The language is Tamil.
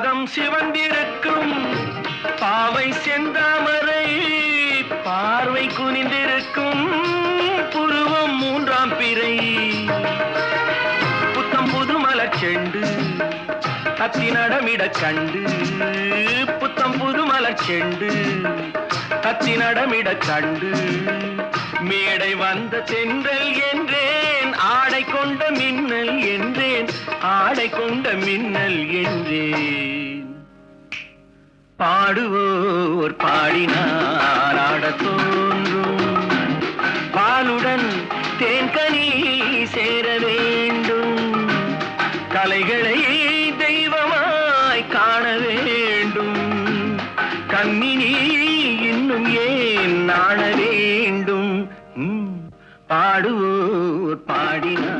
பாதம் சிவந்திருக்கும் பாவை செந்தாமரை பார்வை குனிந்திருக்கும் புருவம் மூன்றாம் பிறை புத்தம் புது மலர் செண்டு தத்தி நடமிட கண்டு புத்தம் புது மலர் செண்டு தத்தி நடமிட கண்டு மேடை வந்த தென்றல் என்றேன் ஆடை கொண்ட மின்னல் என்றேன் ஆடை கொண்ட மின்னல் என்றேன் பாடுவோர் பாடினார் ஆடத் தோன்றும் பாலுடன் தேன்கனி சேர வேண்டும் கலைகளை தெய்வமாய் காண வேண்டும் கண்ணினி இன்னும் ஏன் நாண வேண்டும் பாடுவோர் பாடினார்